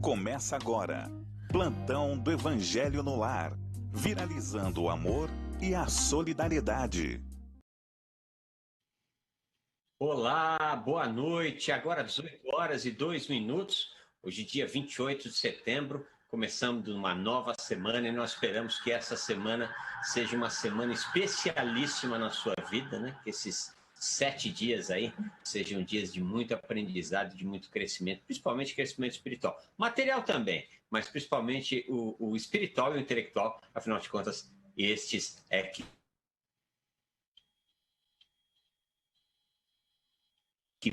Começa agora. Plantão do Evangelho no Lar. Viralizando o amor e a solidariedade. Olá, boa noite. Agora 18h02. Hoje, dia 28 de setembro. Começamos uma nova semana e nós esperamos que essa semana seja uma semana especialíssima na sua vida, né? Que esses 7 dias aí sejam dias de muito aprendizado, de muito crescimento, principalmente crescimento espiritual. Material também, mas principalmente o espiritual e o intelectual, afinal de contas, estes é que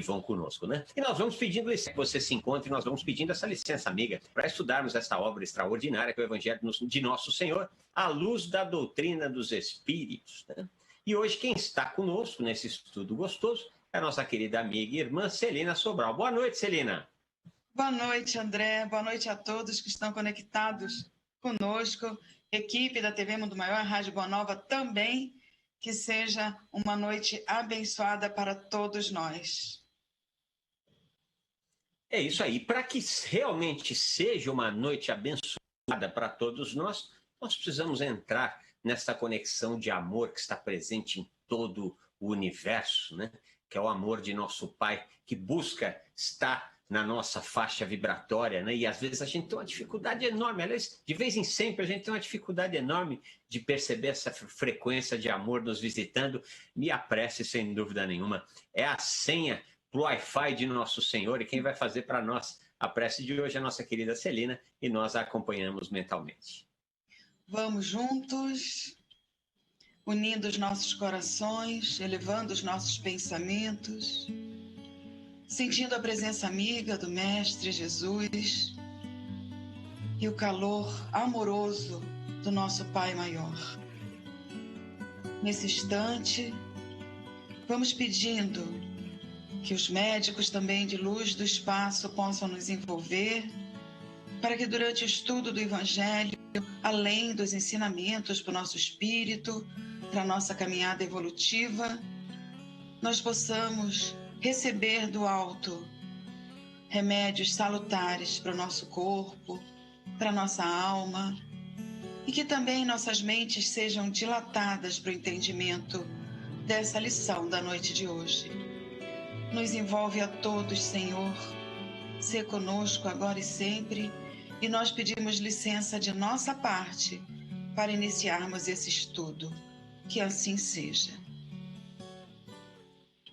vão conosco, né? E nós vamos pedindo licença que você se encontre, nós vamos pedindo essa licença amiga para estudarmos essa obra extraordinária que é o Evangelho de Nosso Senhor, à luz da doutrina dos Espíritos, né? E hoje quem está conosco nesse estudo gostoso é a nossa querida amiga e irmã Celina Sobral. Boa noite, Celina. Boa noite, André. Boa noite a todos que estão conectados conosco. Equipe da TV Mundo Maior, Rádio Boa Nova também. Que seja uma noite abençoada para todos nós. É isso aí. Para que realmente seja uma noite abençoada para todos nós precisamos entrar nessa conexão de amor que está presente em todo o universo, né? Que é o amor de nosso Pai, que busca estar na nossa faixa vibratória, né? E às vezes a gente tem uma dificuldade enorme, aliás, de vez em sempre a gente tem uma dificuldade enorme de perceber essa frequência de amor nos visitando. E a prece, sem dúvida nenhuma, é a senha para o Wi-Fi de Nosso Senhor, e quem vai fazer para nós a prece de hoje é a nossa querida Celina, e nós a acompanhamos mentalmente. Vamos juntos, unindo os nossos corações, elevando os nossos pensamentos, sentindo a presença amiga do Mestre Jesus e o calor amoroso do nosso Pai Maior. Nesse instante, vamos pedindo que os médicos também de luz do espaço possam nos envolver, para que durante o estudo do Evangelho, além dos ensinamentos para o nosso espírito, para a nossa caminhada evolutiva, nós possamos receber do alto remédios salutares para o nosso corpo, para a nossa alma, e que também nossas mentes sejam dilatadas para o entendimento dessa lição da noite de hoje. Nos envolve a todos, Senhor, sê conosco agora e sempre, e nós pedimos licença de nossa parte para iniciarmos esse estudo. Que assim seja.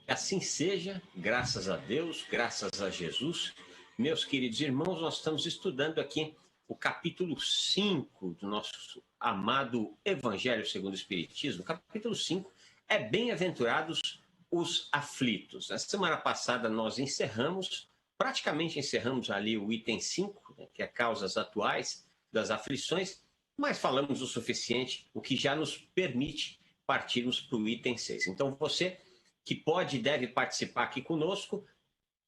Assim seja, graças a Deus, graças a Jesus. Meus queridos irmãos, nós estamos estudando aqui o capítulo 5 do nosso amado Evangelho segundo o Espiritismo. O capítulo 5 é Bem-aventurados os aflitos. Na semana passada nós praticamente encerramos ali o item 5, né, que é causas atuais das aflições, mas falamos o suficiente, o que já nos permite partirmos para o item 6. Então você que pode e deve participar aqui conosco,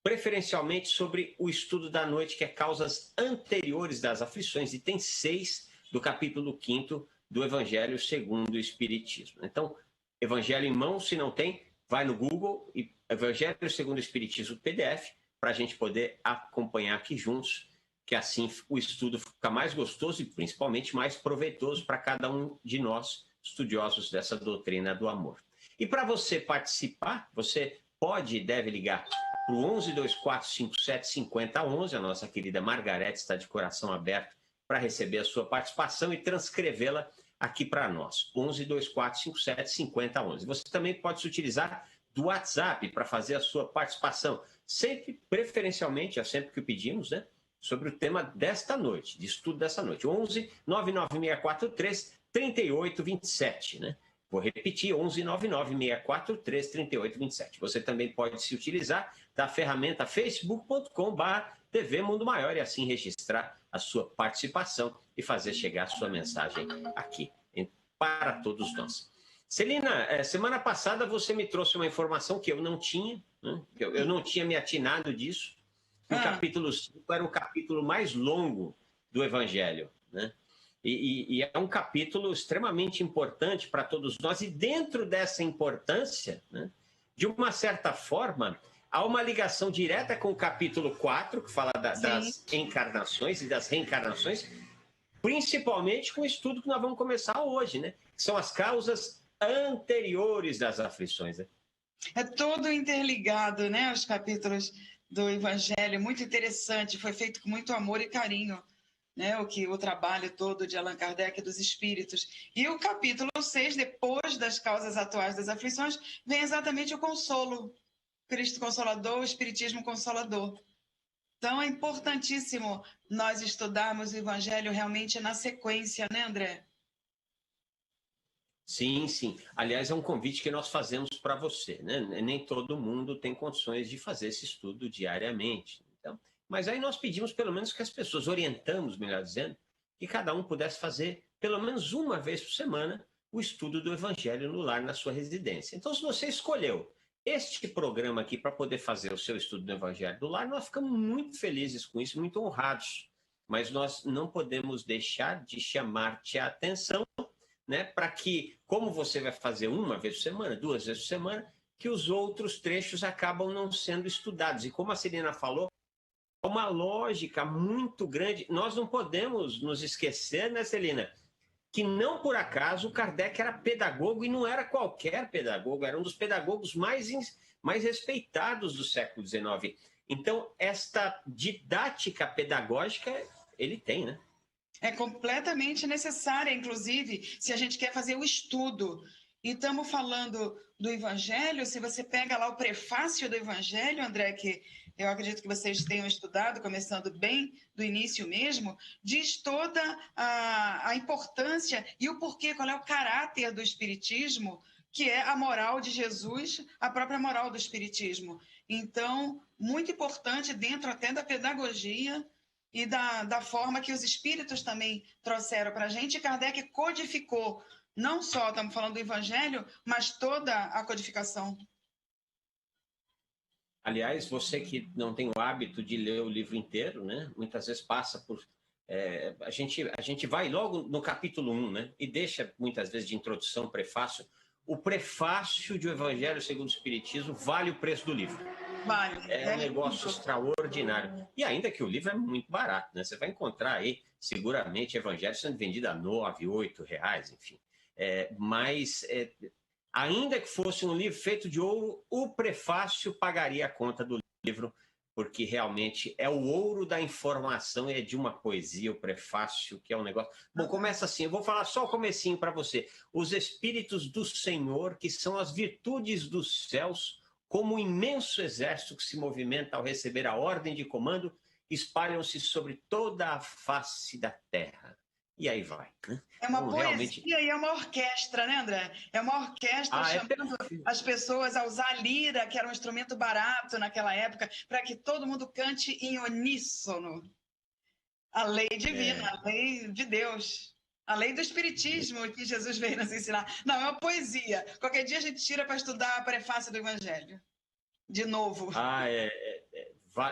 preferencialmente sobre o estudo da noite, que é causas anteriores das aflições, item 6 do capítulo 5 do Evangelho segundo o Espiritismo. Então, Evangelho em mão, se não tem, vai no Google e Evangelho segundo o Espiritismo PDF, para a gente poder acompanhar aqui juntos, que assim o estudo fica mais gostoso e principalmente mais proveitoso para cada um de nós, estudiosos dessa doutrina do amor. E para você participar, você pode e deve ligar para o 11 24 57 50 11. A nossa querida Margarete está de coração aberto para receber a sua participação e transcrevê-la aqui para nós. 11 24 57 50 11. Você também pode se utilizar do WhatsApp para fazer a sua participação, sempre, preferencialmente, é sempre que o pedimos, né? Sobre o tema desta noite, de estudo dessa noite. 11 99643 3827, né? Vou repetir, 11 99643 3827. Você também pode se utilizar da ferramenta facebook.com/TV Mundo Maior e assim registrar a sua participação e fazer chegar a sua mensagem aqui para todos nós. Celina, semana passada você me trouxe uma informação que eu não tinha, né? Eu não tinha me atinado disso. O capítulo 5 era o capítulo mais longo do Evangelho, né? E é um capítulo extremamente importante para todos nós, e dentro dessa importância, né, de uma certa forma, há uma ligação direta com o capítulo 4, que fala das encarnações e das reencarnações, principalmente com o estudo que nós vamos começar hoje, né? Que são as causas anteriores das aflições, né? É tudo interligado, né? Os capítulos do Evangelho, muito interessante, foi feito com muito amor e carinho, né? O trabalho todo de Allan Kardec dos espíritos. E o capítulo 6, depois das causas atuais das aflições, vem exatamente o consolo. Cristo Consolador, o Espiritismo Consolador. Então, é importantíssimo nós estudarmos o Evangelho realmente na sequência, né, André? Sim, sim. Aliás, é um convite que nós fazemos para você, né? Nem todo mundo tem condições de fazer esse estudo diariamente. Então, mas aí nós pedimos, pelo menos, que as pessoas, orientamos, melhor dizendo, que cada um pudesse fazer, pelo menos uma vez por semana, o estudo do Evangelho no lar, na sua residência. Então, se você escolheu este programa aqui para poder fazer o seu estudo do Evangelho do lar, nós ficamos muito felizes com isso, muito honrados. Mas nós não podemos deixar de chamar-te a atenção, né, para que, como você vai fazer uma vez por semana, 2 vezes por semana, que os outros trechos acabam não sendo estudados. E como a Celina falou, há uma lógica muito grande. Nós não podemos nos esquecer, né, Celina, que não por acaso o Kardec era pedagogo, e não era qualquer pedagogo, era um dos pedagogos mais respeitados do século XIX. Então, esta didática pedagógica ele tem, né? É completamente necessária, inclusive, se a gente quer fazer o estudo. E estamos falando do Evangelho, se você pega lá o prefácio do Evangelho, André, que eu acredito que vocês tenham estudado, começando bem do início mesmo, diz toda a importância e o porquê, qual é o caráter do Espiritismo, que é a moral de Jesus, a própria moral do Espiritismo. Então, muito importante dentro até da pedagogia e da forma que os espíritos também trouxeram para a gente. Kardec codificou, não só estamos falando do Evangelho, mas toda a codificação. Aliás, você que não tem o hábito de ler o livro inteiro, né? Muitas vezes passa por... a gente vai logo no capítulo 1, né? E deixa, muitas vezes, de introdução, prefácio. O prefácio de O Evangelho segundo o Espiritismo vale o preço do livro. Vale. É um negócio extraordinário. E ainda que o livro é muito barato, né? Você vai encontrar aí, seguramente, Evangelho sendo vendido a R$ 9, R$ 8, enfim. Mas, ainda que fosse um livro feito de ouro, o prefácio pagaria a conta do livro, porque realmente é o ouro da informação e é de uma poesia, o prefácio, que é um negócio... Bom, começa assim, eu vou falar só o comecinho para você. Os Espíritos do Senhor, que são as virtudes dos céus, como um imenso exército que se movimenta ao receber a ordem de comando, espalham-se sobre toda a face da terra. E aí vai. Né? É uma poesia realmente... e é uma orquestra, né, André? É uma orquestra chamando as pessoas a usar a lira, que era um instrumento barato naquela época, para que todo mundo cante em uníssono. A lei divina, a lei de Deus. A lei do Espiritismo que Jesus veio nos ensinar. Não, é uma poesia. Qualquer dia a gente tira para estudar a prefácio do Evangelho. De novo.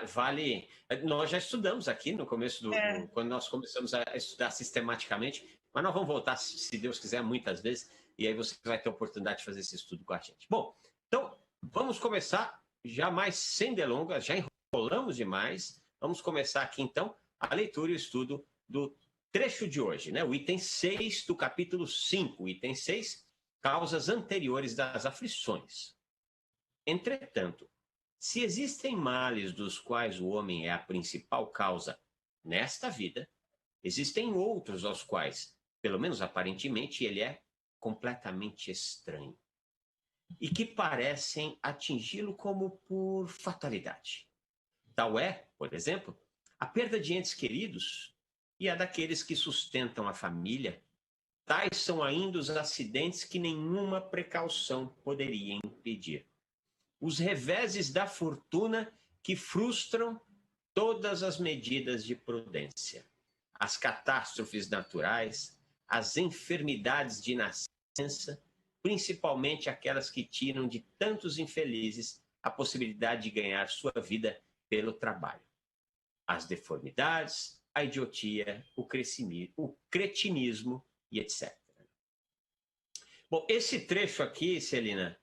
Vale. Nós já estudamos aqui no começo quando nós começamos a estudar sistematicamente, mas nós vamos voltar, se Deus quiser, muitas vezes, e aí você vai ter a oportunidade de fazer esse estudo com a gente. Bom, então, vamos começar, já mais sem delongas, já enrolamos demais, vamos começar aqui, então, a leitura e o estudo do trecho de hoje, né? O item 6 do capítulo 5, item 6, causas anteriores das aflições. Entretanto, se existem males dos quais o homem é a principal causa nesta vida, existem outros aos quais, pelo menos aparentemente, ele é completamente estranho e que parecem atingi-lo como por fatalidade. Tal é, por exemplo, a perda de entes queridos e a daqueles que sustentam a família. Tais são ainda os acidentes que nenhuma precaução poderia impedir. Os reveses da fortuna que frustram todas as medidas de prudência. As catástrofes naturais, as enfermidades de nascença, principalmente aquelas que tiram de tantos infelizes a possibilidade de ganhar sua vida pelo trabalho. As deformidades, a idiotia, o cretinismo e etc. Bom, esse trecho aqui, Celina,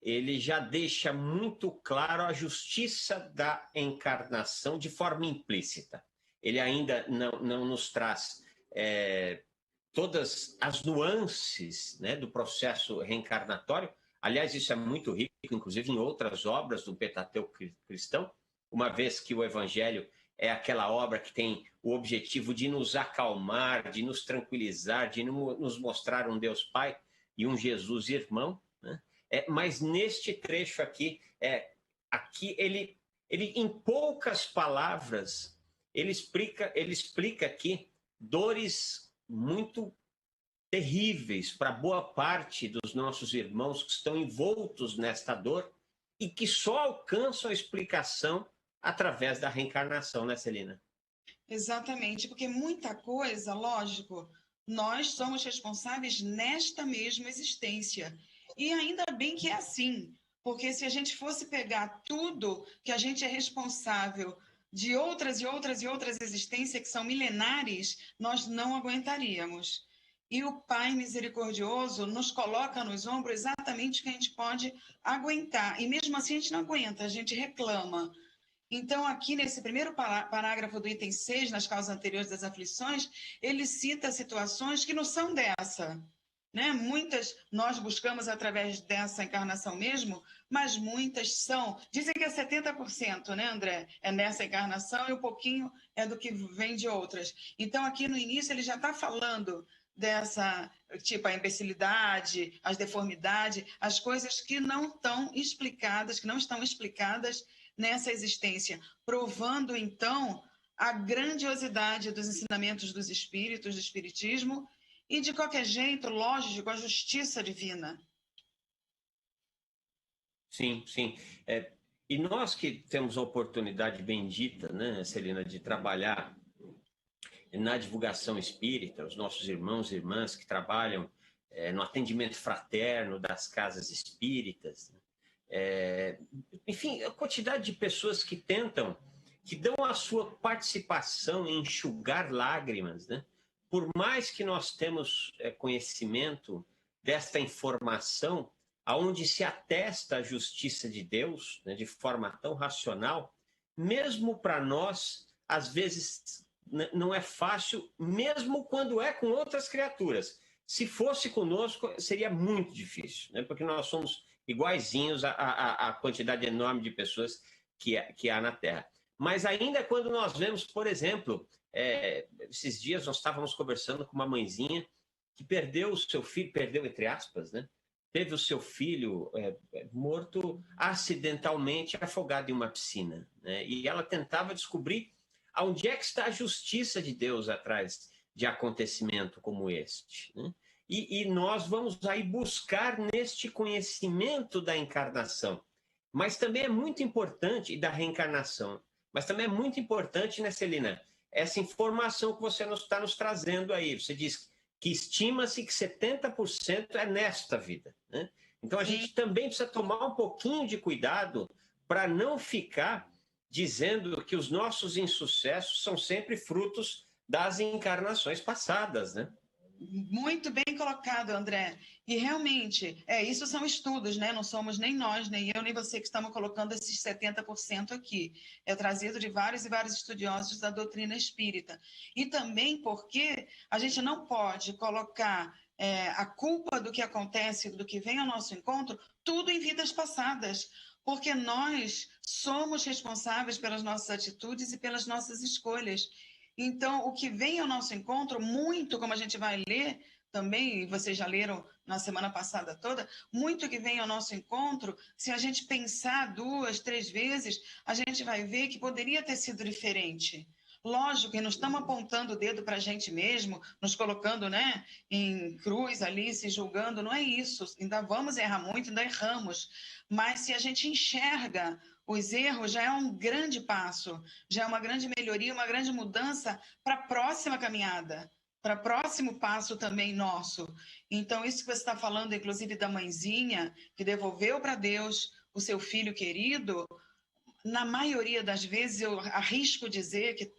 ele já deixa muito claro a justiça da encarnação de forma implícita. Ele ainda não nos traz todas as nuances, né, do processo reencarnatório. Aliás, isso é muito rico, inclusive em outras obras do Pentateuco cristão, uma vez que o Evangelho é aquela obra que tem o objetivo de nos acalmar, de nos tranquilizar, de nos mostrar um Deus Pai e um Jesus irmão, né? Mas neste trecho aqui, ele em poucas palavras, ele explica aqui dores muito terríveis para boa parte dos nossos irmãos que estão envoltos nesta dor e que só alcançam a explicação através da reencarnação, né, Celina? Exatamente, porque muita coisa, lógico, nós somos responsáveis nesta mesma existência. E ainda bem que é assim, porque se a gente fosse pegar tudo que a gente é responsável de outras e outras e outras existências que são milenares, nós não aguentaríamos. E o Pai misericordioso nos coloca nos ombros exatamente o que a gente pode aguentar. E mesmo assim a gente não aguenta, a gente reclama. Então, aqui nesse primeiro parágrafo do item 6, nas causas anteriores das aflições, ele cita situações que não são dessa. Né? Muitas nós buscamos através dessa encarnação mesmo, mas muitas são. Dizem que é 70%, né, André? É nessa encarnação e um pouquinho é do que vem de outras. Então, aqui no início, ele já está falando dessa, tipo, a imbecilidade, as deformidades, as coisas que não estão explicadas, nessa existência, provando, então, a grandiosidade dos ensinamentos dos espíritos, do espiritismo, e, de qualquer jeito, lógico, a justiça divina. Sim, sim. E nós que temos a oportunidade bendita, né, Celina, de trabalhar na divulgação espírita, os nossos irmãos e irmãs que trabalham no atendimento fraterno das casas espíritas, né? Enfim, a quantidade de pessoas que dão a sua participação em enxugar lágrimas, né? Por mais que nós temos conhecimento desta informação, aonde se atesta a justiça de Deus, né, de forma tão racional, mesmo para nós, às vezes não é fácil, mesmo quando é com outras criaturas. Se fosse conosco, seria muito difícil, né? Porque nós somos iguaizinhos à quantidade enorme de pessoas que há na Terra. Mas ainda quando nós vemos, por exemplo, esses dias nós estávamos conversando com uma mãezinha que perdeu o seu filho, perdeu entre aspas, né? Teve o seu filho morto acidentalmente, afogado em uma piscina, né? E ela tentava descobrir onde é que está a justiça de Deus atrás de acontecimento como este, né? E nós vamos aí buscar neste conhecimento da encarnação. Mas também é muito importante, e da reencarnação, mas também é muito importante, né, Celina, essa informação que você está nos trazendo aí. Você diz que estima-se que 70% é nesta vida, né? Então a gente também precisa tomar um pouquinho de cuidado para não ficar dizendo que os nossos insucessos são sempre frutos das encarnações passadas, né? Muito bem colocado, André. E realmente, isso são estudos, né? Não somos nem nós, nem eu, nem você que estamos colocando esses 70% aqui. É trazido de vários e vários estudiosos da doutrina espírita. E também porque a gente não pode colocar a culpa do que acontece, do que vem ao nosso encontro, tudo em vidas passadas. Porque nós somos responsáveis pelas nossas atitudes e pelas nossas escolhas. Então, o que vem ao nosso encontro, muito, como a gente vai ler também, e vocês já leram na semana passada toda, muito que vem ao nosso encontro, se a gente pensar 2, 3 vezes, a gente vai ver que poderia ter sido diferente. Lógico que não estamos apontando o dedo para a gente mesmo, nos colocando, né, em cruz ali, se julgando, não é isso. Ainda vamos errar muito, ainda erramos. Mas se a gente enxerga os erros, já é um grande passo, já é uma grande melhoria, uma grande mudança para a próxima caminhada, para o próximo passo também nosso. Então, isso que você está falando, inclusive, da mãezinha, que devolveu para Deus o seu filho querido, na maioria das vezes, eu arrisco dizer que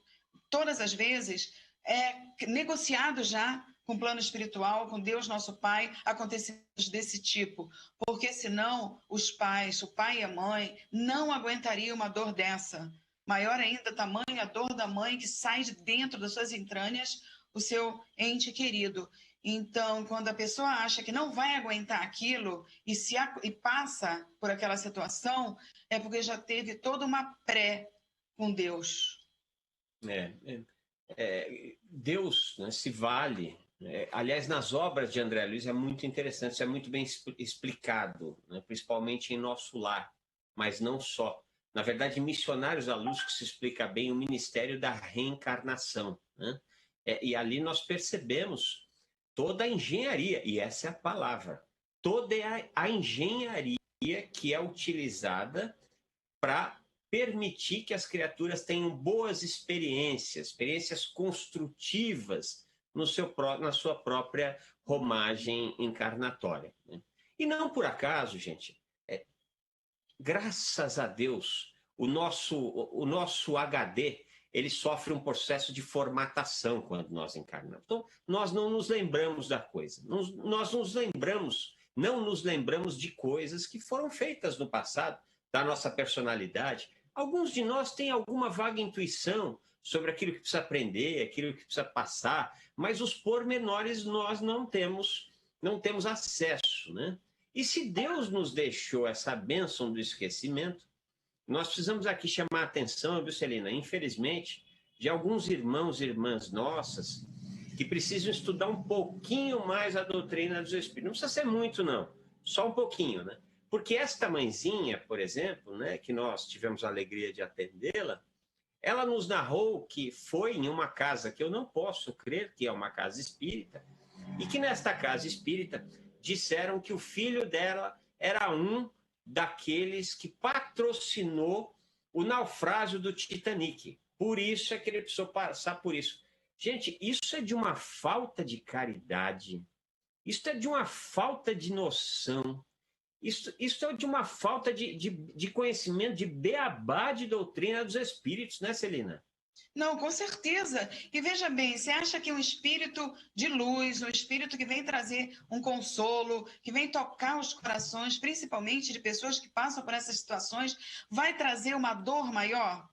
todas as vezes é negociado já com o plano espiritual, com Deus nosso Pai, acontecimentos desse tipo. Porque senão os pais, o pai e a mãe, não aguentariam uma dor dessa. Maior ainda, tamanho a dor da mãe que sai de dentro das suas entranhas o seu ente querido. Então, quando a pessoa acha que não vai aguentar aquilo e passa por aquela situação, é porque já teve toda uma pré com Deus. Deus, né, se vale. Aliás, nas obras de André Luiz é muito interessante, isso é muito bem explicado, né, principalmente em Nosso Lar, mas não só. Na verdade, Missionários da Luz, que se explica bem o ministério da reencarnação, né? E ali nós percebemos toda a engenharia, e essa é a palavra, toda a engenharia que é utilizada para permitir que as criaturas tenham boas experiências construtivas na sua própria romagem encarnatória, né? E não por acaso, gente, graças a Deus, o nosso HD, ele sofre um processo de formatação quando nós encarnamos. Então, nós não nos lembramos da coisa. Nós não nos lembramos de coisas que foram feitas no passado, da nossa personalidade. Alguns de nós têm alguma vaga intuição sobre aquilo que precisa aprender, aquilo que precisa passar, mas os pormenores nós não temos acesso, né? E se Deus nos deixou essa bênção do esquecimento, nós precisamos aqui chamar a atenção, viu, Celina? Infelizmente, de alguns irmãos e irmãs nossas que precisam estudar um pouquinho mais a doutrina dos Espíritos. Não precisa ser muito, não. Só um pouquinho, né? Porque esta mãezinha, por exemplo, né, que nós tivemos a alegria de atendê-la, ela nos narrou que foi em uma casa que eu não posso crer que é uma casa espírita, e que nesta casa espírita disseram que o filho dela era um daqueles que patrocinou o naufrágio do Titanic. Por isso é que ele precisou passar por isso. Gente, isso é de uma falta de caridade, isso é de uma falta de noção, isso é de uma falta de conhecimento, de beabá de doutrina dos espíritos, né, Celina? Não, com certeza. E veja bem, você acha que um espírito de luz, um espírito que vem trazer um consolo, que vem tocar os corações, principalmente de pessoas que passam por essas situações, vai trazer uma dor maior?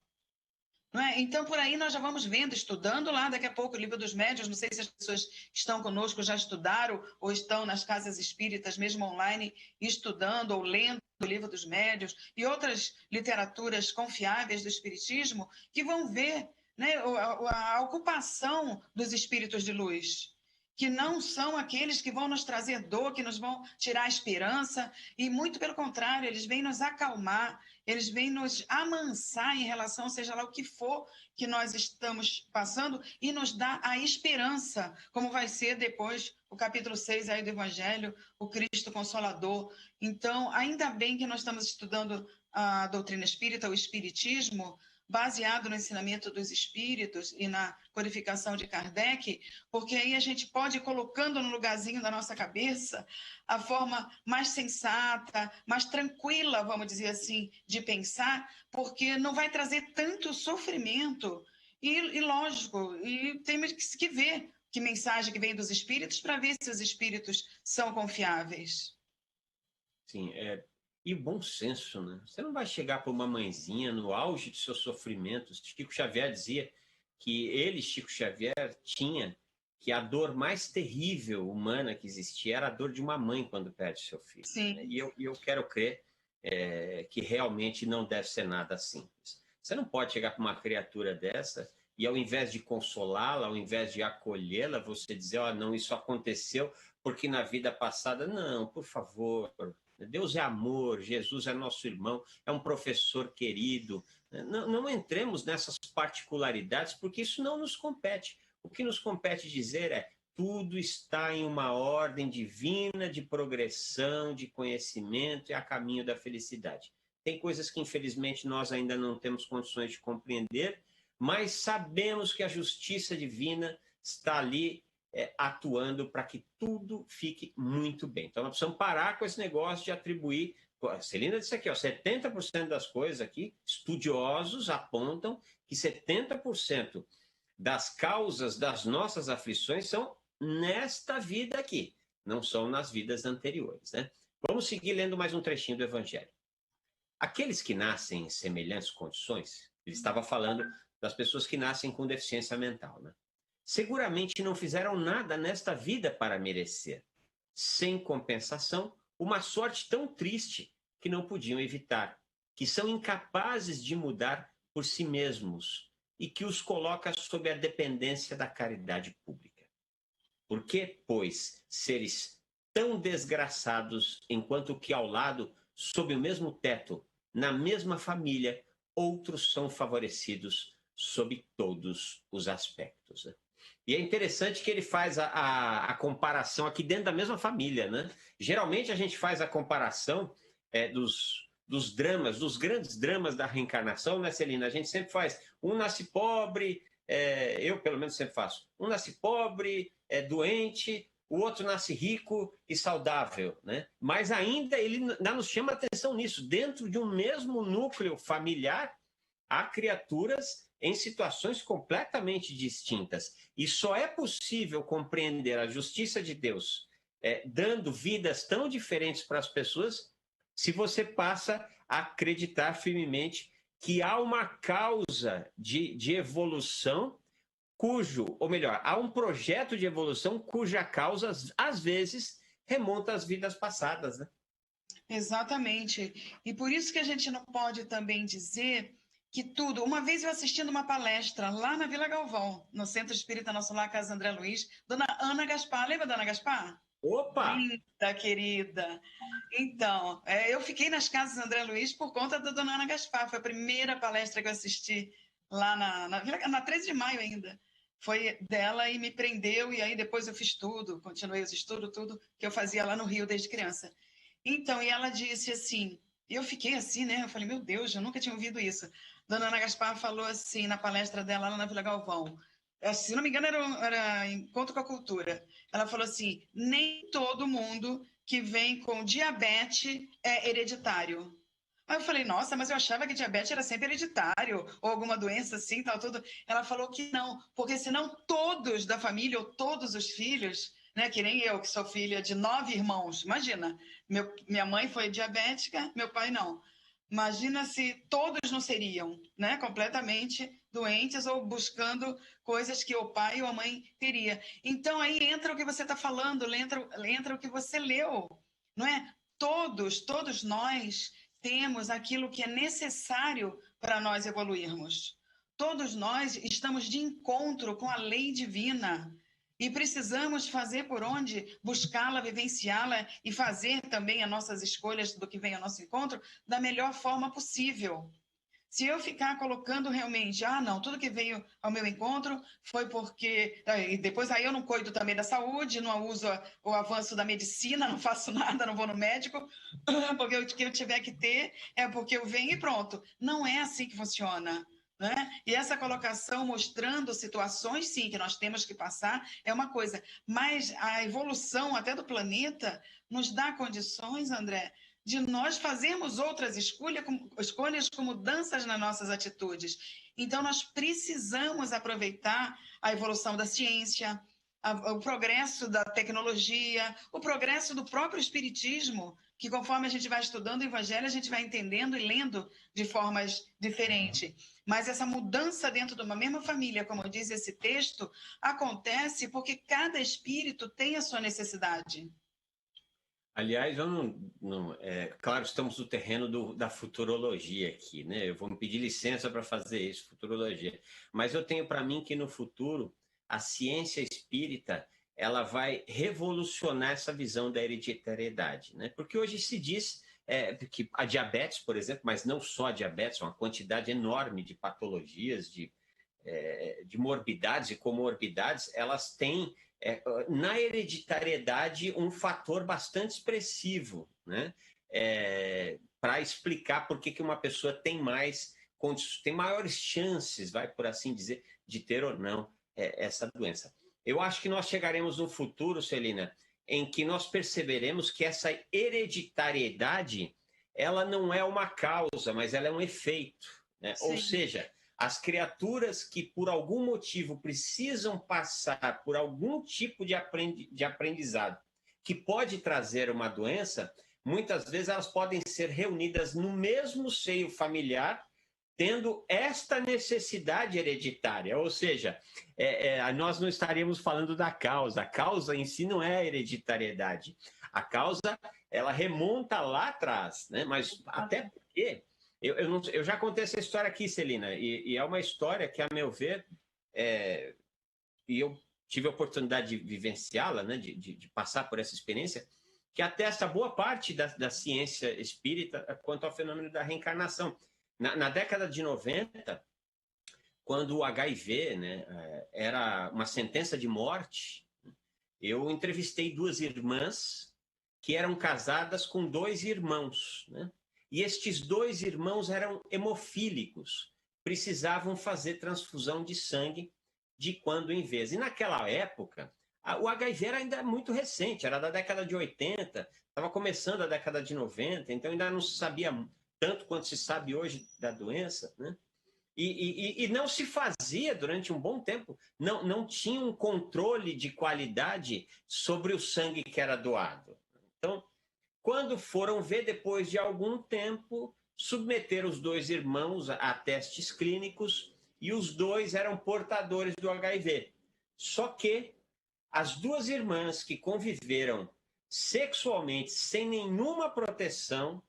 Não é? Então, por aí nós já vamos vendo, estudando lá daqui a pouco o Livro dos Médiuns. Não sei se as pessoas que estão conosco já estudaram ou estão nas casas espíritas, mesmo online, estudando ou lendo o Livro dos Médiuns e outras literaturas confiáveis do Espiritismo, que vão ver, né, a ocupação dos espíritos de luz, que não são aqueles que vão nos trazer dor, que nos vão tirar a esperança, e muito pelo contrário, eles vêm nos acalmar, eles vêm nos amansar em relação, seja lá o que for que nós estamos passando, e nos dá a esperança, como vai ser depois o capítulo 6 aí do Evangelho, o Cristo Consolador. Então, ainda bem que nós estamos estudando a doutrina espírita, o Espiritismo, baseado no ensinamento dos espíritos e na codificação de Kardec, porque aí a gente pode ir colocando no lugarzinho da nossa cabeça a forma mais sensata, mais tranquila, vamos dizer assim, de pensar, porque não vai trazer tanto sofrimento. E lógico, e temos que ver que mensagem que vem dos espíritos para ver se os espíritos são confiáveis. Sim, e bom senso, né? Você não vai chegar para uma mãezinha no auge de seus sofrimentos. Chico Xavier dizia que ele, Chico Xavier, tinha que a dor mais terrível humana que existia era a dor de uma mãe quando perde seu filho. Sim. E eu quero crer que realmente não deve ser nada simples. Você não pode chegar para uma criatura dessa e, ao invés de consolá-la, ao invés de acolhê-la, você dizer, não, isso aconteceu porque na vida passada... Não, por favor... Deus é amor, Jesus é nosso irmão, é um professor querido. Não entremos nessas particularidades, porque isso não nos compete. O que nos compete dizer é: tudo está em uma ordem divina de progressão, de conhecimento e a caminho da felicidade. Tem coisas que, infelizmente, nós ainda não temos condições de compreender, mas sabemos que a justiça divina está ali atuando para que tudo fique muito bem. Então, nós precisamos parar com esse negócio de atribuir... A Celina disse aqui, 70% das coisas aqui, estudiosos apontam que 70% das causas das nossas aflições são nesta vida aqui, não são nas vidas anteriores, né? Vamos seguir lendo mais um trechinho do Evangelho. Aqueles que nascem em semelhantes condições, ele estava falando das pessoas que nascem com deficiência mental, né? Seguramente não fizeram nada nesta vida para merecer, sem compensação, uma sorte tão triste que não podiam evitar, que são incapazes de mudar por si mesmos e que os coloca sob a dependência da caridade pública. Por que, pois, seres tão desgraçados, enquanto que ao lado, sob o mesmo teto, na mesma família, outros são favorecidos sob todos os aspectos, né? E é interessante que ele faz a comparação aqui dentro da mesma família, né? Geralmente a gente faz a comparação dos dramas, dos grandes dramas da reencarnação, né, Celina? A gente sempre faz, um nasce pobre, eu pelo menos sempre faço, um nasce pobre, doente, o outro nasce rico e saudável, né? Mas ainda ele ainda nos chama atenção nisso, dentro de um mesmo núcleo familiar, há criaturas em situações completamente distintas. E só é possível compreender a justiça de Deus dando vidas tão diferentes para as pessoas se você passa a acreditar firmemente que há uma causa de evolução ou melhor, há um projeto de evolução cuja causa, às vezes, remonta às vidas passadas, né? Exatamente. E por isso que a gente não pode também dizer que tudo... Uma vez eu assistindo uma palestra lá na Vila Galvão, no Centro Espírita Nosso Lar, Casa André Luiz, dona Ana Gaspar. Lembra da Ana Gaspar? Opa! Linda, querida. Então, eu fiquei nas Casas André Luiz por conta da dona Ana Gaspar. Foi a primeira palestra que eu assisti lá na 13 de maio ainda. Foi dela e me prendeu, e aí depois eu fiz tudo, continuei os estudos, tudo que eu fazia lá no Rio desde criança. Então, e ela disse assim, eu fiquei assim, né? Eu falei, meu Deus, eu nunca tinha ouvido isso. Dona Ana Gaspar falou assim, na palestra dela lá na Vila Galvão, se não me engano, era Encontro com a Cultura. Ela falou assim, nem todo mundo que vem com diabetes é hereditário. Aí eu falei, nossa, mas eu achava que diabetes era sempre hereditário, ou alguma doença assim, tal, tudo. Ela falou que não, porque senão todos da família, ou todos os filhos, né, que nem eu, que sou filha de 9 irmãos, imagina, minha mãe foi diabética, meu pai não. Imagina se todos não seriam, né, completamente doentes ou buscando coisas que o pai ou a mãe teria. Então aí entra o que você está falando, entra o que você leu, não é? Todos nós temos aquilo que é necessário para nós evoluirmos. Todos nós estamos de encontro com a lei divina e precisamos fazer por onde buscá-la, vivenciá-la e fazer também as nossas escolhas do que vem ao nosso encontro da melhor forma possível. Se eu ficar colocando realmente, não, tudo que veio ao meu encontro foi porque... E depois aí eu não cuido também da saúde, não uso o avanço da medicina, não faço nada, não vou no médico, porque o que eu tiver que ter é porque eu venho e pronto. Não é assim que funciona, né? E essa colocação mostrando situações, sim, que nós temos que passar, é uma coisa. Mas a evolução até do planeta nos dá condições, André, de nós fazermos outras escolhas com mudanças nas nossas atitudes. Então, nós precisamos aproveitar a evolução da ciência, o progresso da tecnologia, o progresso do próprio espiritismo, que conforme a gente vai estudando o Evangelho, a gente vai entendendo e lendo de formas diferentes. Mas essa mudança dentro de uma mesma família, como diz esse texto, acontece porque cada espírito tem a sua necessidade. Aliás, claro, estamos no terreno da futurologia aqui, né? Eu vou me pedir licença para fazer isso, futurologia. Mas eu tenho para mim que no futuro a ciência espírita ela vai revolucionar essa visão da hereditariedade, né? Porque hoje se diz que a diabetes, por exemplo, mas não só a diabetes, uma quantidade enorme de patologias, de morbidades e comorbidades, elas têm na hereditariedade um fator bastante expressivo, né? Para explicar por que uma pessoa tem maiores chances, vai por assim dizer, de ter ou não essa doença. Eu acho que nós chegaremos no futuro, Celina, em que nós perceberemos que essa hereditariedade ela não é uma causa, mas ela é um efeito, né? Ou seja, as criaturas que por algum motivo precisam passar por algum tipo de aprendizado que pode trazer uma doença, muitas vezes elas podem ser reunidas no mesmo seio familiar, tendo esta necessidade hereditária. Ou seja, nós não estaríamos falando da causa. A causa em si não é a hereditariedade. A causa, ela remonta lá atrás, né? Mas até porque... Eu já contei essa história aqui, Celina, e é uma história que, a meu ver, e eu tive a oportunidade de vivenciá-la, né, de passar por essa experiência, que atesta boa parte da ciência espírita quanto ao fenômeno da reencarnação. Na década de 90, quando o HIV, né, era uma sentença de morte, eu entrevistei 2 irmãs que eram casadas com 2 irmãos, né? E estes 2 irmãos eram hemofílicos, precisavam fazer transfusão de sangue de quando em vez. E naquela época, o HIV era ainda muito recente, era da década de 80, estava começando a década de 90, então ainda não se sabia tanto quanto se sabe hoje da doença, né? E não se fazia durante um bom tempo, não tinha um controle de qualidade sobre o sangue que era doado. Então, quando foram ver, depois de algum tempo, submeteram os 2 irmãos a testes clínicos e os 2 eram portadores do HIV. Só que as 2 irmãs que conviveram sexualmente sem nenhuma proteção,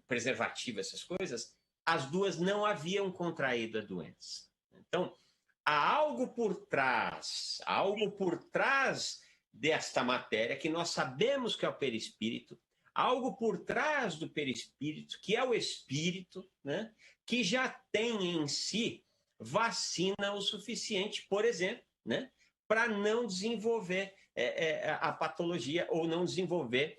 preservativa, essas coisas, as 2 não haviam contraído a doença. Então, há algo por trás desta matéria, que nós sabemos que é o perispírito, algo por trás do perispírito, que é o espírito, né, que já tem em si vacina o suficiente, por exemplo, né, para não desenvolver a patologia ou não desenvolver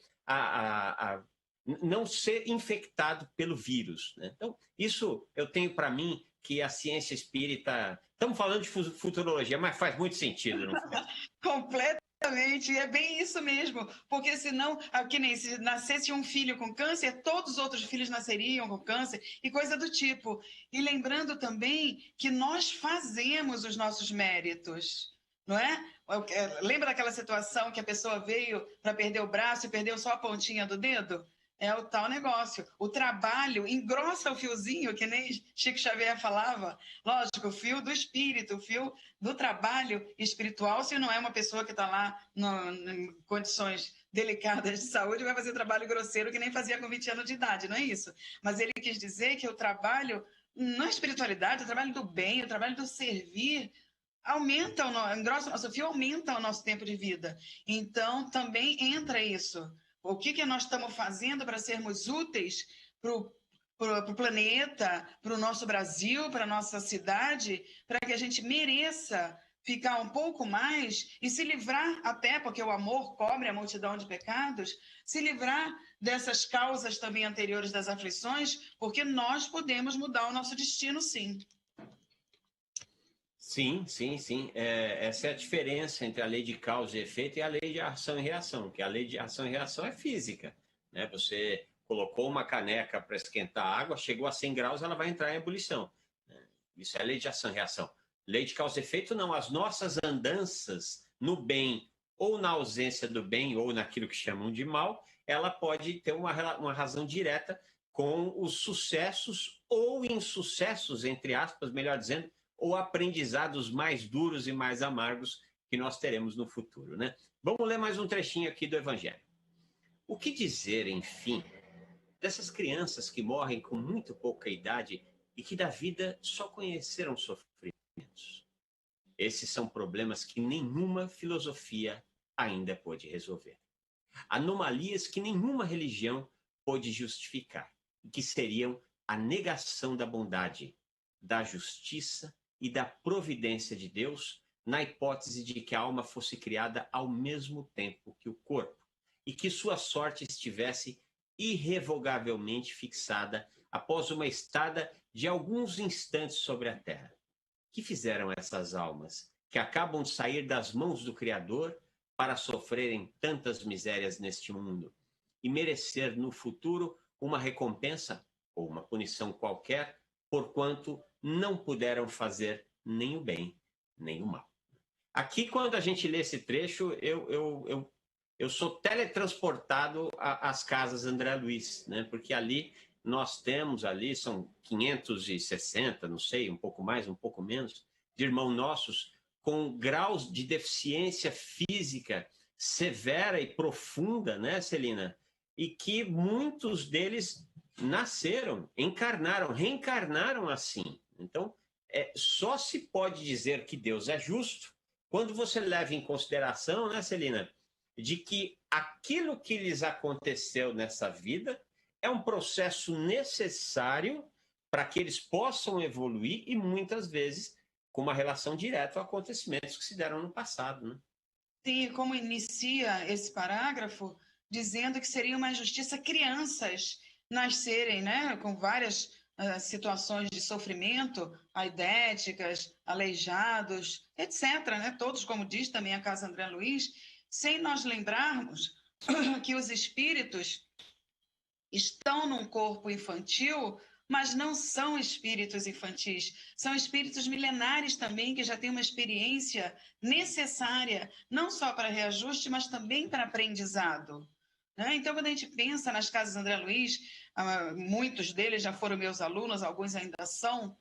não ser infectado pelo vírus, né? Então, isso eu tenho para mim que a ciência espírita... Estamos falando de futurologia, mas faz muito sentido, não faz? Completamente, é bem isso mesmo, porque senão, que nem se nascesse um filho com câncer, todos os outros filhos nasceriam com câncer e coisa do tipo. E lembrando também que nós fazemos os nossos méritos, não é? Lembra daquela situação que a pessoa veio para perder o braço e perdeu só a pontinha do dedo? É o tal negócio. O trabalho engrossa o fiozinho, que nem Chico Xavier falava. Lógico, o fio do espírito, o fio do trabalho espiritual, se não é uma pessoa que está lá em condições delicadas de saúde, vai fazer trabalho grosseiro que nem fazia com 20 anos de idade, não é isso? Mas ele quis dizer que o trabalho, na espiritualidade, o trabalho do bem, o trabalho do servir, engrossa o nosso fio, aumenta o nosso tempo de vida. Então, também entra isso. O que nós estamos fazendo para sermos úteis para o planeta, para o nosso Brasil, para a nossa cidade, para que a gente mereça ficar um pouco mais e se livrar, até porque o amor cobre a multidão de pecados, se livrar dessas causas também anteriores das aflições, porque nós podemos mudar o nosso destino, sim. Sim. Essa é a diferença entre a lei de causa e efeito e a lei de ação e reação, que a lei de ação e reação é física, né? Você colocou uma caneca para esquentar a água, chegou a 100 graus, ela vai entrar em ebulição. Isso é a lei de ação e reação. Lei de causa e efeito, não. As nossas andanças no bem ou na ausência do bem ou naquilo que chamam de mal, ela pode ter uma razão direta com os sucessos ou insucessos, entre aspas, melhor dizendo, ou aprendizados mais duros e mais amargos que nós teremos no futuro, né? Vamos ler mais um trechinho aqui do Evangelho. O que dizer, enfim, dessas crianças que morrem com muito pouca idade e que da vida só conheceram sofrimentos? Esses são problemas que nenhuma filosofia ainda pôde resolver. Anomalias que nenhuma religião pôde justificar, e que seriam a negação da bondade, da justiça e da providência de Deus, na hipótese de que a alma fosse criada ao mesmo tempo que o corpo, e que sua sorte estivesse irrevogavelmente fixada após uma estada de alguns instantes sobre a terra. Que fizeram essas almas, que acabam de sair das mãos do Criador para sofrerem tantas misérias neste mundo e merecer no futuro uma recompensa ou uma punição qualquer porquanto não puderam fazer nem o bem, nem o mal. Aqui, quando a gente lê esse trecho, eu sou teletransportado às casas André Luiz, né? Porque ali nós temos, são 560, não sei, um pouco mais, um pouco menos, de irmãos nossos com graus de deficiência física severa e profunda, né, Celina? E que muitos deles nasceram, encarnaram, reencarnaram assim. Então, só se pode dizer que Deus é justo quando você leva em consideração, né, Celina, de que aquilo que lhes aconteceu nessa vida é um processo necessário para que eles possam evoluir e muitas vezes com uma relação direta a acontecimentos que se deram no passado, né? Sim, como inicia esse parágrafo, dizendo que seria uma injustiça crianças nascerem, né, com várias situações de sofrimento, aidéticas, aleijados, etc., né, todos, como diz também a Casa André Luiz, sem nós lembrarmos que os espíritos estão num corpo infantil, mas não são espíritos infantis, são espíritos milenares também, que já têm uma experiência necessária, não só para reajuste, mas também para aprendizado. Né? Então, quando a gente pensa nas casas André Luiz, muitos deles já foram meus alunos, alguns ainda são,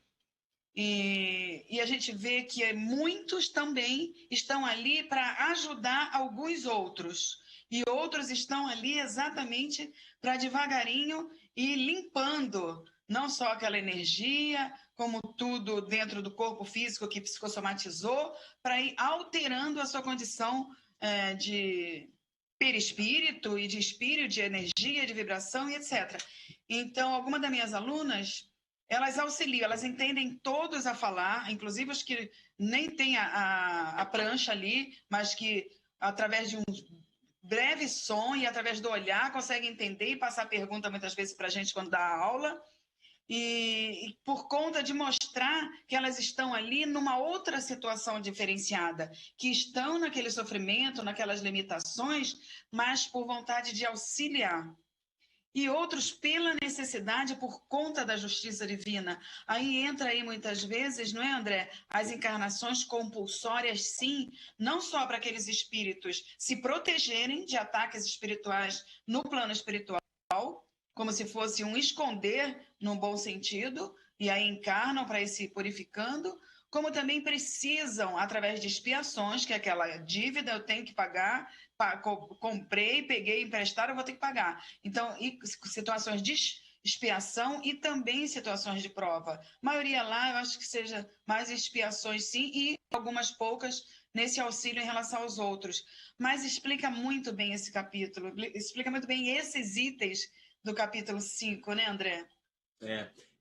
e a gente vê que muitos também estão ali para ajudar alguns outros. E outros estão ali exatamente para devagarinho ir limpando não só aquela energia, como tudo dentro do corpo físico que psicossomatizou, para ir alterando a sua condição de perispírito e de espírito, de energia, de vibração e etc. Então, algumas das minhas alunas, elas auxiliam, elas entendem todos a falar, inclusive os que nem têm a prancha ali, mas que através de um breve som e através do olhar conseguem entender e passar pergunta muitas vezes para a gente quando dá aula. E por conta de mostrar que elas estão ali numa outra situação diferenciada, que estão naquele sofrimento, naquelas limitações, mas por vontade de auxiliar. E outros pela necessidade, por conta da justiça divina. Aí entra aí muitas vezes, não é, André? As encarnações compulsórias, sim, não só para aqueles espíritos se protegerem de ataques espirituais no plano espiritual, como se fosse um esconder, num bom sentido, e aí encarnam para ir se purificando, como também precisam, através de expiações, que é aquela dívida eu tenho que pagar, comprei, peguei emprestado, eu vou ter que pagar. Então, situações de expiação e também situações de prova. A maioria lá, eu acho que seja mais expiações, sim, e algumas poucas nesse auxílio em relação aos outros. Mas explica muito bem esse capítulo, explica muito bem esses itens do capítulo 5, né, André?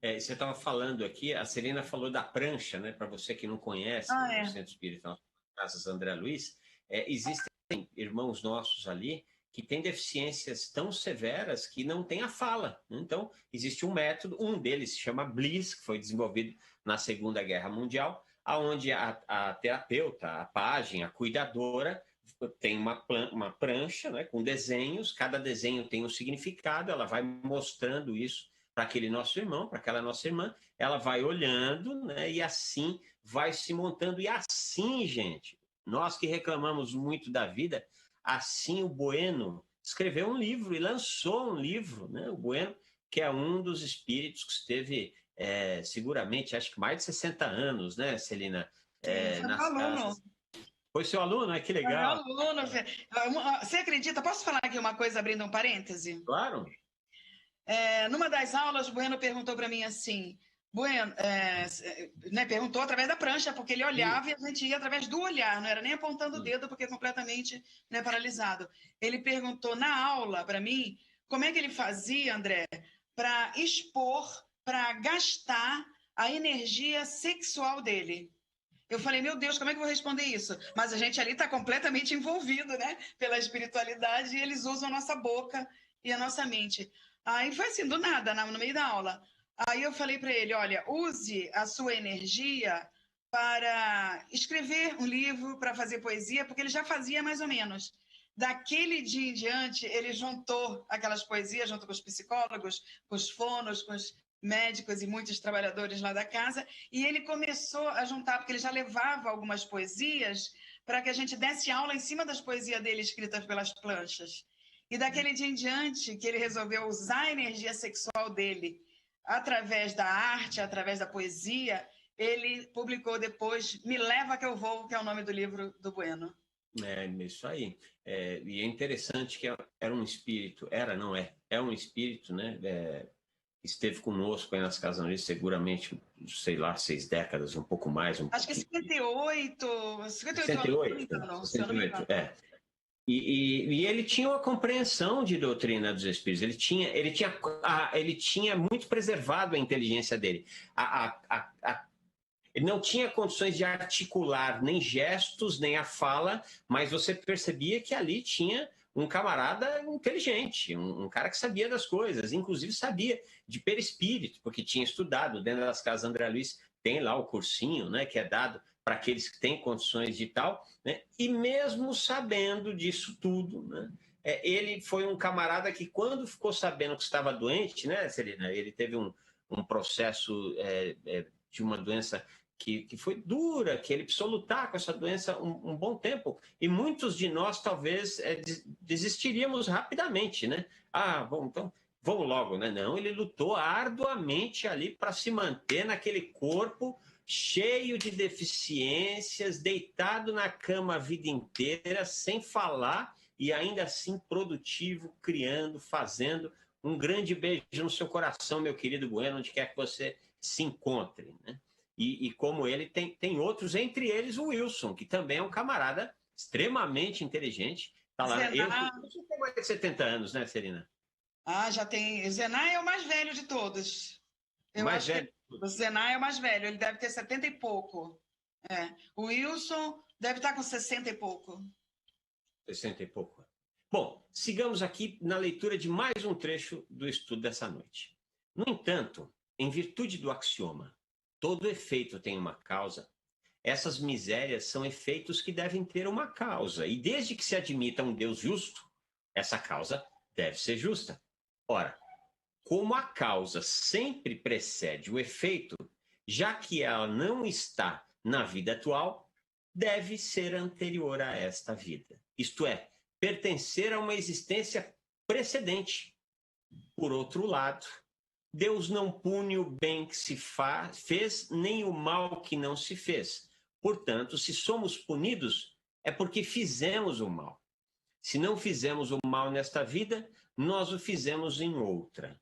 Você estava falando aqui, a Celina falou da prancha, né? Para você que não conhece o Centro Espírita Casas André Luiz, existem irmãos nossos ali que têm deficiências tão severas que não têm a fala. Então, existe um método, um deles se chama Bliss, que foi desenvolvido na Segunda Guerra Mundial, onde a terapeuta, a pajem, a cuidadora, tem uma prancha, né, com desenhos, cada desenho tem um significado, ela vai mostrando isso para aquele nosso irmão, para aquela nossa irmã, ela vai olhando, né, e assim vai se montando. E assim, gente, nós que reclamamos muito da vida, assim o Bueno escreveu um livro e lançou um livro, né, o Bueno, que é um dos espíritos que esteve seguramente, acho que mais de 60 anos, né, Celina? Foi Nas aluno. casas. Foi seu aluno? Que legal. Foi aluno. Você acredita? Posso falar aqui uma coisa, abrindo um parêntese? Claro. Numa das aulas, o Bueno perguntou para mim assim, Bueno, né, perguntou através da prancha, porque ele olhava e a gente ia através do olhar, não era nem apontando o dedo, porque é completamente, né, paralisado. Ele perguntou na aula para mim como é que ele fazia, André, para expor, para gastar a energia sexual dele. Eu falei, meu Deus, como é que eu vou responder isso? Mas a gente ali está completamente envolvido, né, pela espiritualidade, e eles usam a nossa boca e a nossa mente. Aí foi assim, do nada, no meio da aula. Aí eu falei para ele, olha, use a sua energia para escrever um livro, para fazer poesia, porque ele já fazia mais ou menos. Daquele dia em diante, ele juntou aquelas poesias junto com os psicólogos, com os fonos, com os médicos e muitos trabalhadores lá da casa, e ele começou a juntar, porque ele já levava algumas poesias para que a gente desse aula em cima das poesias dele escritas pelas planchas. E daquele dia em diante que ele resolveu usar a energia sexual dele através da arte, através da poesia, ele publicou depois Me Leva Que Eu Vou, que é o nome do livro do Bueno. É isso aí. E é interessante que era um espírito, é um espírito, né? Esteve conosco aí nas Casas Analistas, seguramente, sei lá, 6 décadas, um pouco mais. Acho que 58 anos, 68, se eu não me engano. E ele tinha uma compreensão de doutrina dos espíritos, ele tinha muito preservado a inteligência dele. Ele não tinha condições de articular nem gestos, nem a fala, mas você percebia que ali tinha um camarada inteligente, um cara que sabia das coisas, inclusive sabia de perispírito, porque tinha estudado. Dentro das Casas André Luiz tem lá o cursinho, né, que é dado para aqueles que têm condições de tal, né, e mesmo sabendo disso tudo, né, ele foi um camarada que, quando ficou sabendo que estava doente, né, Celina, ele teve um processo de uma doença que foi dura, que ele precisou lutar com essa doença um bom tempo. E muitos de nós, talvez, desistiríamos rapidamente, né? Bom, então, vamos logo, né? Não, ele lutou arduamente ali para se manter naquele corpo cheio de deficiências, deitado na cama a vida inteira, sem falar, e ainda assim produtivo, criando, fazendo. Um grande beijo no seu coração, meu querido Bueno, onde quer que você se encontre, né? E como ele, tem outros, entre eles o Wilson, que também é um camarada extremamente inteligente. Tá lá. Wilson tem mais de 70 anos, né, Celina? Já tem. Zená é o mais velho de todos. Mais velho. O Zená é o mais velho, ele deve ter 70 e pouco. O Wilson deve estar com 60 e pouco. 60 e pouco. Bom, sigamos aqui na leitura de mais um trecho do estudo dessa noite. No entanto, em virtude do axioma, todo efeito tem uma causa, essas misérias são efeitos que devem ter uma causa, e desde que se admita um Deus justo, essa causa deve ser justa. Ora, como a causa sempre precede o efeito, já que ela não está na vida atual, deve ser anterior a esta vida. Isto é, pertencer a uma existência precedente. Por outro lado, Deus não pune o bem que se fez, nem o mal que não se fez. Portanto, se somos punidos, é porque fizemos o mal. Se não fizemos o mal nesta vida, nós o fizemos em outra.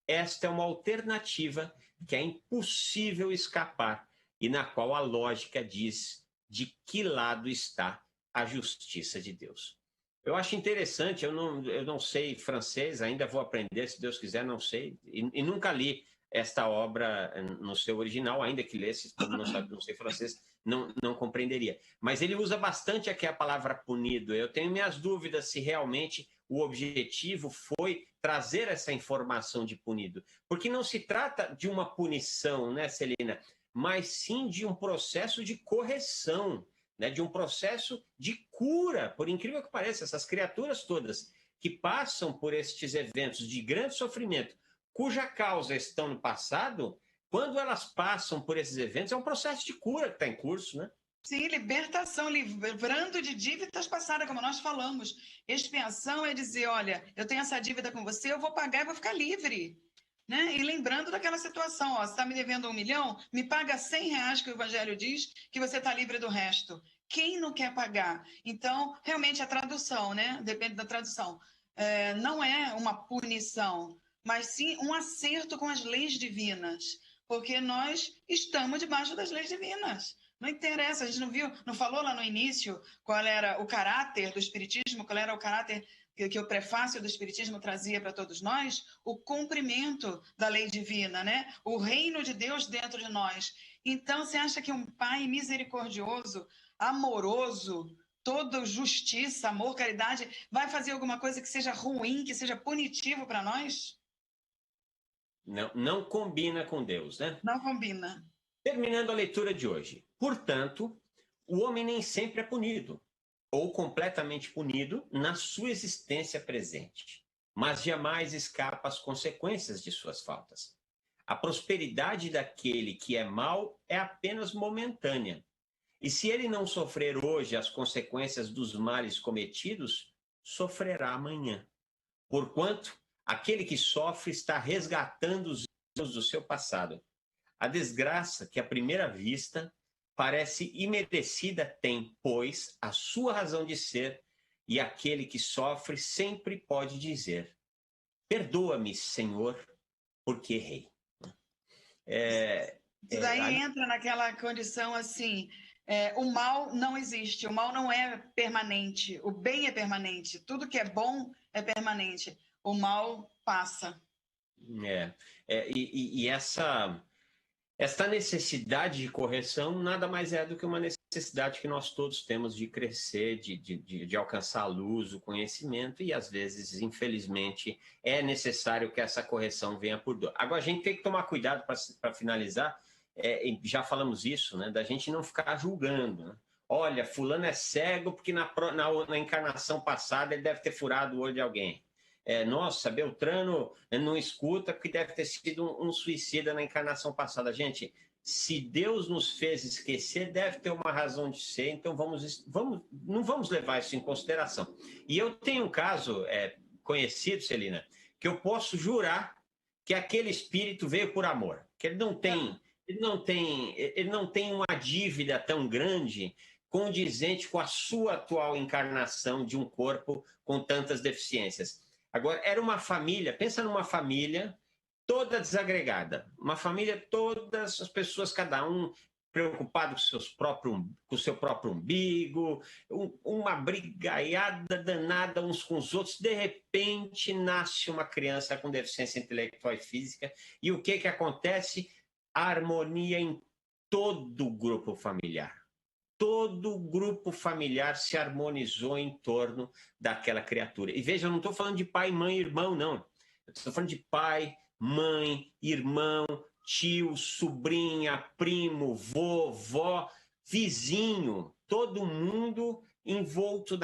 Esta é uma alternativa que é impossível escapar e na qual a lógica diz de que lado está a justiça de Deus. Eu acho interessante, eu não sei francês, ainda vou aprender, se Deus quiser, não sei, e nunca li esta obra no seu original, ainda que lesse, como não sei francês, não compreenderia. Mas ele usa bastante aqui a palavra punido. Eu tenho minhas dúvidas se realmente o objetivo foi trazer essa informação de punido, porque não se trata de uma punição, né, Celina, mas sim de um processo de correção, né, de um processo de cura. Por incrível que pareça, essas criaturas todas que passam por estes eventos de grande sofrimento, cuja causa estão no passado, quando elas passam por esses eventos, é um processo de cura que está em curso, né? Sim, libertação, livrando de dívidas passadas, como nós falamos. Expiação é dizer, olha, eu tenho essa dívida com você, eu vou pagar e vou ficar livre. Né? E lembrando daquela situação, você está me devendo 1 milhão, me paga R$100, que o Evangelho diz, que você está livre do resto. Quem não quer pagar? Então, realmente, a tradução, né? Depende da tradução. Não é uma punição, mas sim um acerto com as leis divinas, porque nós estamos debaixo das leis divinas. Não interessa, a gente não falou lá no início qual era o caráter do Espiritismo, qual era o caráter que o prefácio do Espiritismo trazia para todos nós, o cumprimento da lei divina, né? O reino de Deus dentro de nós. Então, você acha que um Pai misericordioso, amoroso, todo justiça, amor, caridade, vai fazer alguma coisa que seja ruim, que seja punitivo para nós? Não combina com Deus, né? Não combina. Terminando a leitura de hoje. Portanto, o homem nem sempre é punido, ou completamente punido na sua existência presente, mas jamais escapa às consequências de suas faltas. A prosperidade daquele que é mau é apenas momentânea. E se ele não sofrer hoje as consequências dos males cometidos, sofrerá amanhã. Porquanto, aquele que sofre está resgatando os erros do seu passado. A desgraça que à primeira vista parece imerecida tem, pois, a sua razão de ser, e aquele que sofre sempre pode dizer: perdoa-me, Senhor, porque errei. Isso daí entra naquela condição assim, o mal não existe, o mal não é permanente, o bem é permanente, tudo que é bom é permanente, o mal passa. E essa necessidade de correção nada mais é do que uma necessidade que nós todos temos de crescer, de alcançar a luz, o conhecimento, e às vezes, infelizmente, é necessário que essa correção venha por dor. Agora, a gente tem que tomar cuidado para finalizar, já falamos isso, né, da gente não ficar julgando, né? Olha, fulano é cego porque na encarnação passada ele deve ter furado o olho de alguém. Nossa, Beltrano não escuta porque deve ter sido um suicida na encarnação passada. Gente, se Deus nos fez esquecer, deve ter uma razão de ser, então não vamos levar isso em consideração. E eu tenho um caso conhecido, Celina, que eu posso jurar que aquele espírito veio por amor, que ele não tem uma dívida tão grande condizente com a sua atual encarnação de um corpo com tantas deficiências. Agora, era uma família, pensa numa família toda desagregada, uma família, todas as pessoas, cada um preocupado com o seu próprio umbigo, uma brigaiada danada uns com os outros. De repente, nasce uma criança com deficiência intelectual e física, e o que acontece? A harmonia em todo o grupo familiar. Todo o grupo familiar se harmonizou em torno daquela criatura. E veja, eu não estou falando de pai, mãe e irmão, não. Eu estou falando de pai, mãe, irmão, tio, sobrinha, primo, vovó, vizinho. Todo mundo envolto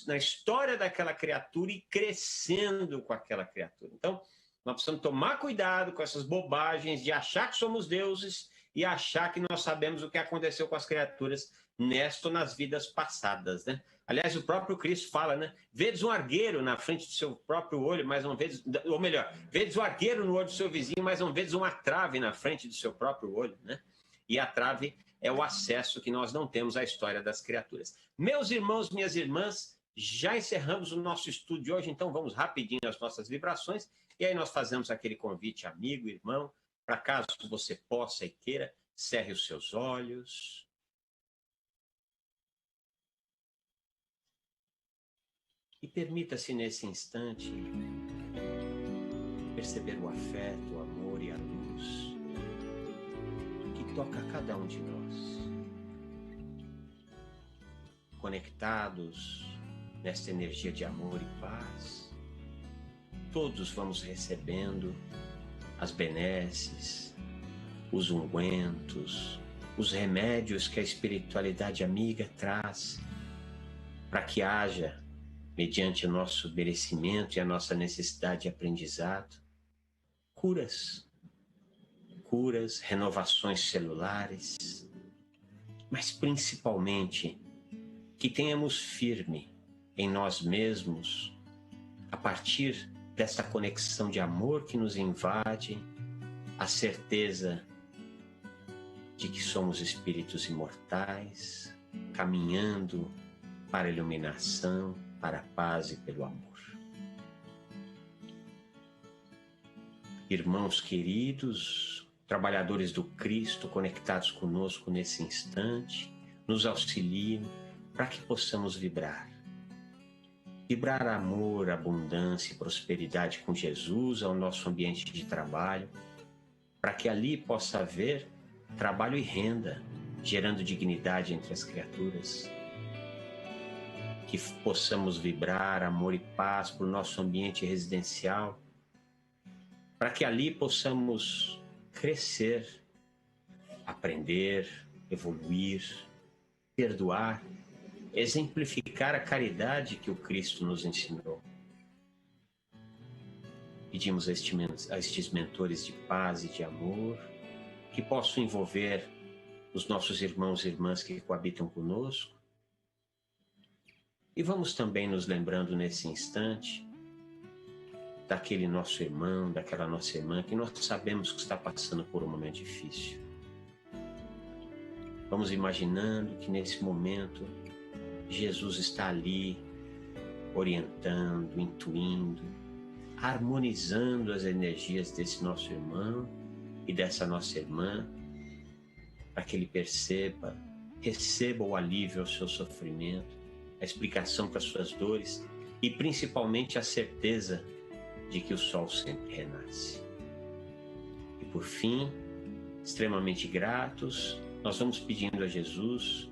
na história daquela criatura e crescendo com aquela criatura. Então, nós precisamos tomar cuidado com essas bobagens de achar que somos deuses e achar que nós sabemos o que aconteceu com as criaturas nesta ou nas vidas passadas, né? Aliás, o próprio Cristo fala, né? Vedes um argueiro na frente do seu próprio olho, mas não vedes, ou melhor, vedes um argueiro no olho do seu vizinho, mas não vedes uma trave na frente do seu próprio olho, né? E a trave é o acesso que nós não temos à história das criaturas. Meus irmãos, minhas irmãs, já encerramos o nosso estudo de hoje, então vamos rapidinho às nossas vibrações, e aí nós fazemos aquele convite, amigo, irmão, para caso você possa e queira, cerre os seus olhos. E permita-se nesse instante perceber o afeto, o amor e a luz que toca a cada um de nós. Conectados nesta energia de amor e paz, todos vamos recebendo as benesses, os ungüentos, os remédios que a espiritualidade amiga traz para que haja, mediante o nosso merecimento e a nossa necessidade de aprendizado, curas, renovações celulares, mas principalmente que tenhamos firme em nós mesmos, a partir dessa conexão de amor que nos invade, a certeza de que somos espíritos imortais, caminhando para a iluminação, para a paz e pelo amor. Irmãos queridos, trabalhadores do Cristo conectados conosco nesse instante, nos auxiliem para que possamos vibrar amor, abundância e prosperidade com Jesus ao nosso ambiente de trabalho, para que ali possa haver trabalho e renda, gerando dignidade entre as criaturas. Que possamos vibrar amor e paz para o nosso ambiente residencial, para que ali possamos crescer, aprender, evoluir, perdoar, exemplificar a caridade que o Cristo nos ensinou. Pedimos a estes mentores de paz e de amor que possam envolver os nossos irmãos e irmãs que coabitam conosco. E vamos também nos lembrando nesse instante daquele nosso irmão, daquela nossa irmã que nós sabemos que está passando por um momento difícil. Vamos imaginando que nesse momento Jesus está ali orientando, intuindo, harmonizando as energias desse nosso irmão e dessa nossa irmã, para que ele perceba, receba o alívio ao seu sofrimento, a explicação para as suas dores e principalmente a certeza de que o sol sempre renasce. E por fim, extremamente gratos, nós vamos pedindo a Jesus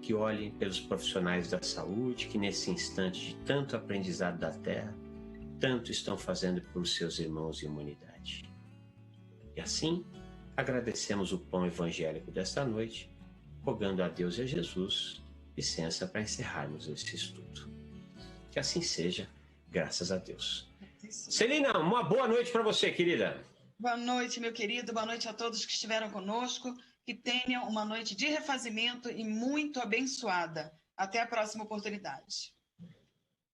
que olhe pelos profissionais da saúde que nesse instante de tanto aprendizado da terra, tanto estão fazendo por seus irmãos em humanidade. E assim, agradecemos o pão evangélico desta noite, rogando a Deus e a Jesus licença para encerrarmos esse estudo. Que assim seja, graças a Deus. Celina, uma boa noite para você, querida. Boa noite, meu querido. Boa noite a todos que estiveram conosco. Que tenham uma noite de refazimento e muito abençoada. Até a próxima oportunidade.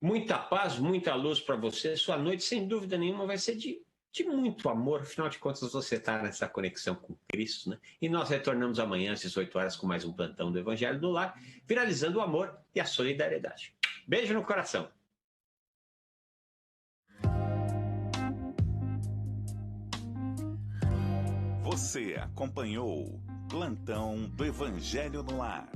Muita paz, muita luz para você. Sua noite, sem dúvida nenhuma, vai ser de muito amor. Afinal de contas, você está nessa conexão com Cristo, né? E nós retornamos amanhã às 18 horas com mais um plantão do Evangelho no Lar, viralizando o amor e a solidariedade. Beijo no coração. Você acompanhou Plantão do Evangelho no Lar.